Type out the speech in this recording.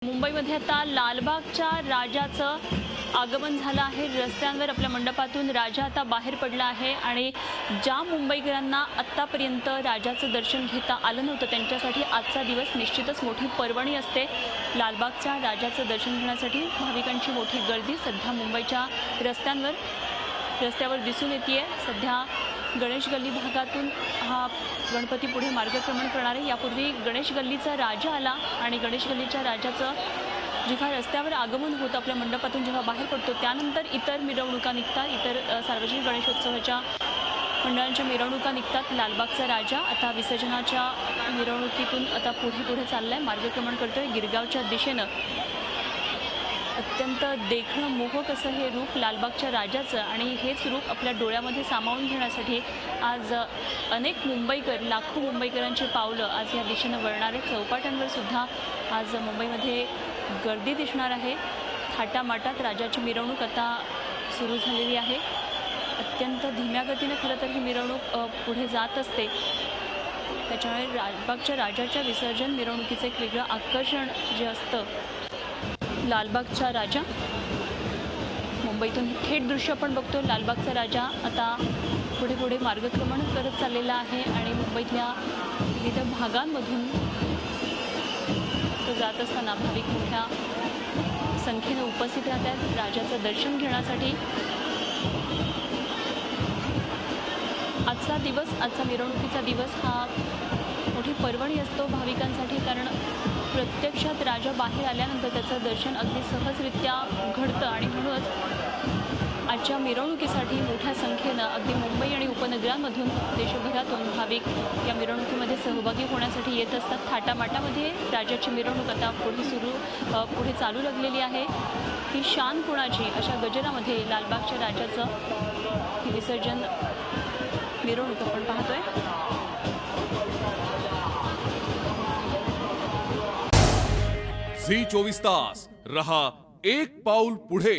मुंबईमध्ये आता लालबागच्या राजाचं आगमन झालं आहे। रस्त्यांवर आपल्या मंडपातून राजा आता बाहेर पडला आहे आणि ज्या मुंबईकरांना आत्तापर्यंत राजाचं दर्शन घेता आलं नव्हतं त्यांच्यासाठी आजचा दिवस निश्चितच मोठी पर्वणी असते। लालबागच्या राजाचं दर्शन घेण्यासाठी भाविकांची मोठी गर्दी सध्या मुंबईच्या रस्त्यावर दिसून येते। सध्या गणेश गल्ली भागातून हा गणपती पुढे मार्गक्रमण करणार आहे। यापूर्वी गणेश गल्लीचा राजा आला आणि गणेश गल्लीच्या राजाचं जेव्हा रस्त्यावर आगमन होतं आपल्या मंडपातून जेव्हा बाहेर पडतो त्यानंतर इतर मिरवणुका निघतात, इतर सार्वजनिक गणेशोत्सवाच्या मंडळांच्या मिरवणुका निघतात। लालबागचा राजा आता विसर्जनाच्या मिरवणुकीतून आता पुढे चाललाय, मार्गक्रमण करतोय गिरगावच्या दिशेनं। अत्यंत देखणं मोहक असं हे रूप लालबागच्या राजाचं आणि हेच रूप आपल्या डोळ्यामध्ये सामावून घेण्यासाठी आज अनेक मुंबईकर, लाखो मुंबईकरांची पावलं आज या दिशेनं वळणार आहेत। चौपाट्यांवर सुद्धा आज मुंबईमध्ये गर्दी दिसणार आहे। थाटामाटात राजाची मिरवणूक आता सुरू झालेली आहे। अत्यंत धीम्या गतीने खरं तर ही मिरवणूक पुढे जात असते, त्याच्यामुळे लालबागच्या राजाच्या विसर्जन मिरवणुकीचं एक वेगळं आकर्षण जे असतं। लालबागचा राजा मुंबईतून थेट दृश्य आपण बघतो। लालबागचा राजा आता पुढे मार्गक्रमण करत चाललेला आहे आणि मुंबईतल्या विविध भागांमधून तो जात असताना भाविक मोठ्या संख्येने उपस्थित राहतात राजाचं दर्शन घेण्यासाठी। आजचा मिरवणुकीचा दिवस हा मोठी पर्वणी असतो भाविकांसाठी, कारण प्रत्यक्षात राजा बाहेर आल्यानंतर त्याचं दर्शन अगदी सहजरित्या घडतं आणि म्हणूनच आजच्या मिरवणुकीसाठी मोठ्या संख्येनं अगदी मुंबई आणि उपनगरांमधून देशभरातून भाविक या मिरवणुकीमध्ये सहभागी होण्यासाठी येत असतात। थाटामाटामध्ये राजाची मिरवणूक आता पुढे चालू लागलेली आहे। ही शान कुणाची अशा गजरामध्ये लालबागच्या राजाचं ही विसर्जन मिरवणूक आपण पाहतोय। झी 24 तास रहा एक पाऊल पुढे।